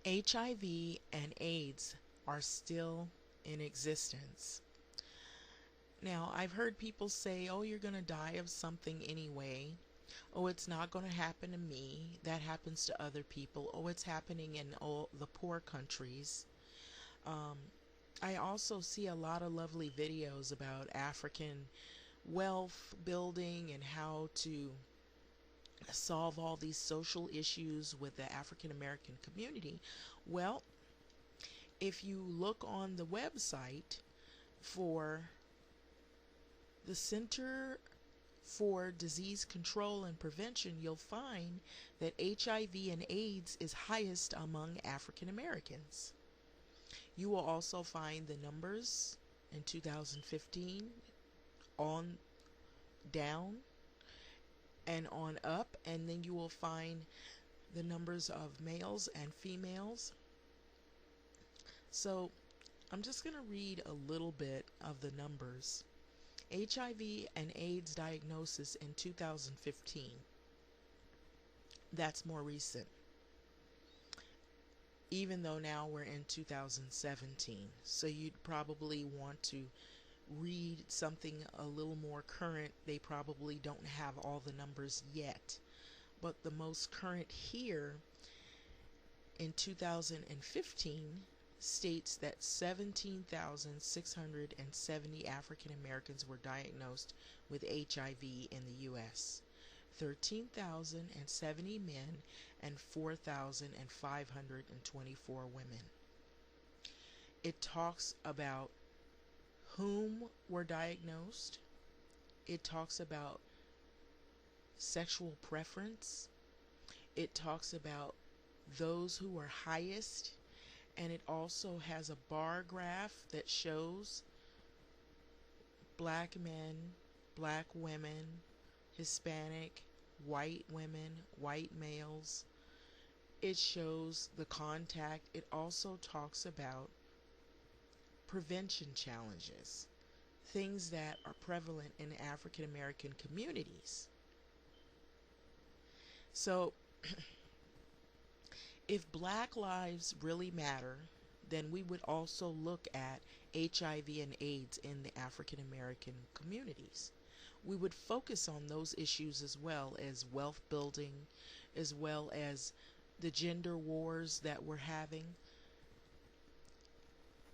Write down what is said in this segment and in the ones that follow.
HIV and AIDS are still in existence. Now, I've heard people say, oh, you're going to die of something anyway. Oh, it's not going to happen to me. That happens to other people. Oh, it's happening in all the poor countries. I also see a lot of lovely videos about African wealth building and how to solve all these social issues with the African American community. Well, if you look on the website for the Center for Disease Control and Prevention, you'll find that HIV and AIDS is highest among African Americans. You will also find the numbers in 2015 on down and on up, and then you will find the numbers of males and females. So I'm just going to read a little bit of the numbers. HIV and AIDS diagnosis in 2015. That's more recent. Even though now we're in 2017. So you'd probably want to read something a little more current. They probably don't have all the numbers yet. But the most current here in 2015 states that 17,670 African Americans were diagnosed with HIV in the U.S., 13,070 men, and 4,524 women. It talks about whom were diagnosed. It talks about sexual preference. It talks about those who were highest, and it also has a bar graph that shows black men, black women, Hispanic, white women, white males. It shows the contact. It also talks about prevention challenges, things that are prevalent in African American communities. So if black lives really matter, then we would also look at HIV and AIDS in the African American communities. We would focus on those issues as well as wealth building, as well as the gender wars that we're having.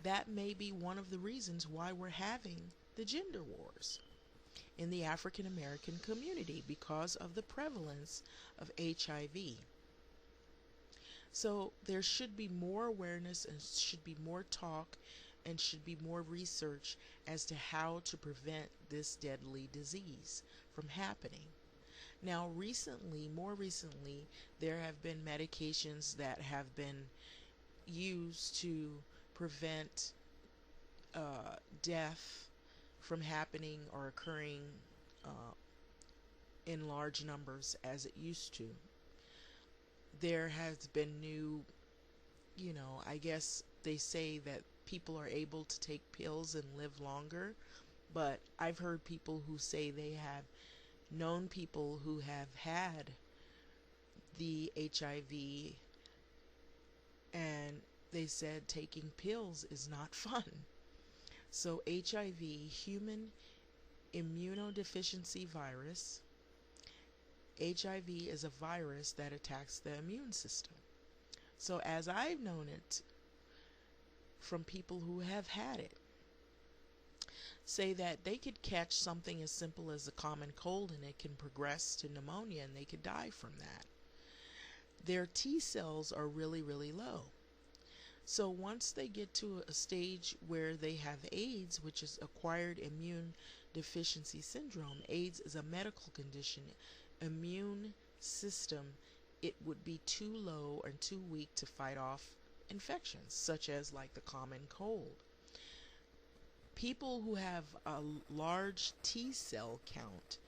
That may be one of the reasons why we're having the gender wars in the African American community, because of the prevalence of HIV. So there should be more awareness and should be more talk and should be more research as to how to prevent this deadly disease from happening. Now more recently, there have been medications that have been used to prevent death from happening or occurring in large numbers as it used to. There has been new, I guess they say that people are able to take pills and live longer, but I've heard people who say they have known people who have had the HIV and they said taking pills is not fun. So HIV, human immunodeficiency virus. HIV is a virus that attacks the immune system. So as I've known it from people who have had it, say that they could catch something as simple as a common cold and it can progress to pneumonia and they could die from that. Their T cells are really, really low. So once they get to a stage where they have AIDS, which is acquired immune deficiency syndrome, AIDS is a medical condition. Immune system, it would be too low and too weak to fight off infections, such as like the common cold. People who have a large T cell count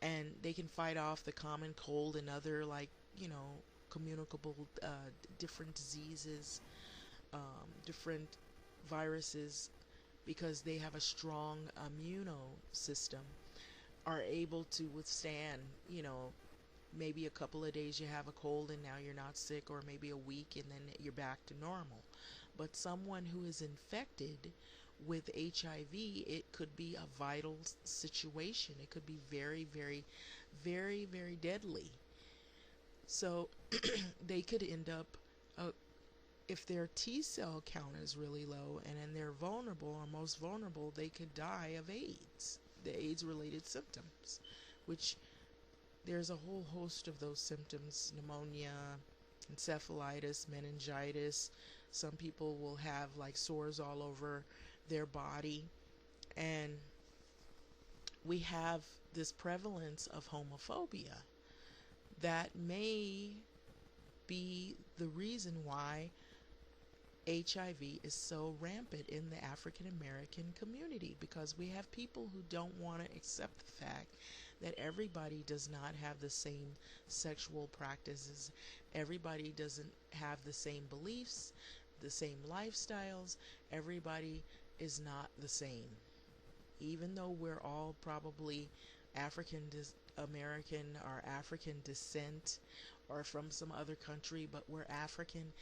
and they can fight off the common cold and other communicable different diseases, different viruses, because they have a strong immuno system, are able to withstand maybe a couple of days you have a cold and now you're not sick, or maybe a week and then you're back to normal. But someone who is infected with HIV, it could be a vital situation. It could be very, very, very, very deadly. So they could end up, uh, if their T cell count is really low and then they're vulnerable or most vulnerable, they could die of AIDS, the AIDS related symptoms, which there's a whole host of those symptoms: pneumonia, encephalitis, meningitis. Some people will have like sores all over their body. And we have this prevalence of homophobia that may be the reason why HIV is so rampant in the African American community, because we have people who don't want to accept the fact that everybody does not have the same sexual practices. Everybody doesn't have the same beliefs, the same lifestyles. Everybody is not the same. Even though we're all probably African American or African descent or from some other country, but we're African,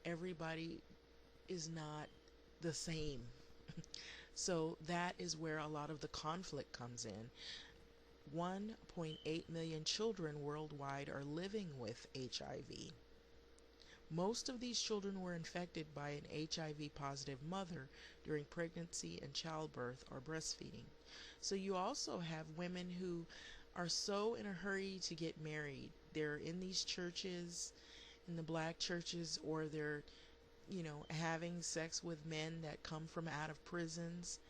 everybody is not the same. So that is where a lot of the conflict comes in. 1.8 million children worldwide are living with HIV. Most of these children were infected by an HIV positive mother during pregnancy and childbirth or breastfeeding. So you also have women who are so in a hurry to get married. They're in these churches, in the black churches, or they're, having sex with men that come from out of prisons.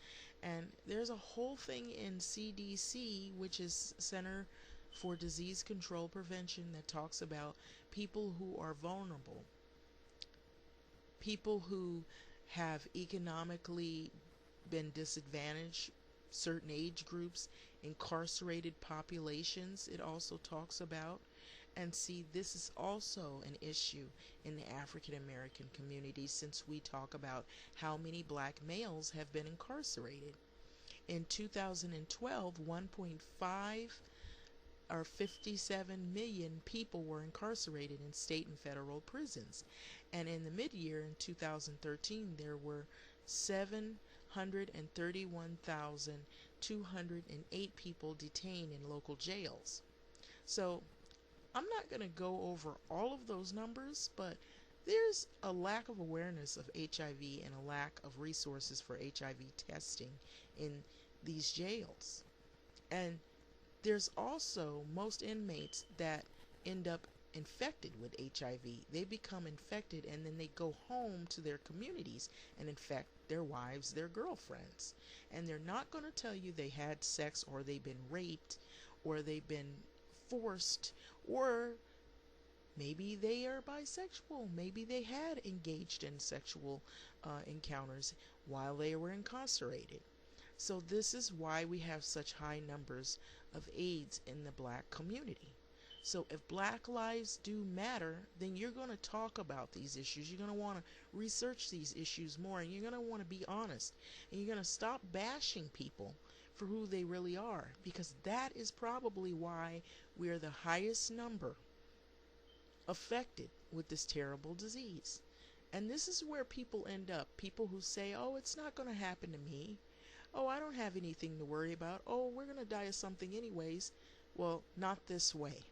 And there's a whole thing in CDC, which is Center for Disease Control Prevention, that talks about people who are vulnerable, people who have economically been disadvantaged, certain age groups, incarcerated populations, it also talks about. And see, this is also an issue in the African American community, since we talk about how many black males have been incarcerated. In 2012, 1.5 or 57 million people were incarcerated in state and federal prisons. And in the mid-year in 2013, there were 731,208 people detained in local jails. So I'm not going to go over all of those numbers, but there's a lack of awareness of HIV and a lack of resources for HIV testing in these jails. And there's also most inmates that end up infected with HIV. They become infected and then they go home to their communities and infect their wives, their girlfriends. And they're not going to tell you they had sex, or they've been raped, or they've been forced, or maybe they are bisexual. Maybe they had engaged in sexual encounters while they were incarcerated. So this is why we have such high numbers of AIDS in the black community. So if black lives do matter, then you're going to talk about these issues. You're going to want to research these issues more, and you're going to want to be honest. And you're going to stop bashing people for who they really are, because that is probably why we are the highest number affected with this terrible disease. And this is where people end up. People who say, oh, it's not going to happen to me. Oh, I don't have anything to worry about. Oh, we're going to die of something anyways. Well, not this way.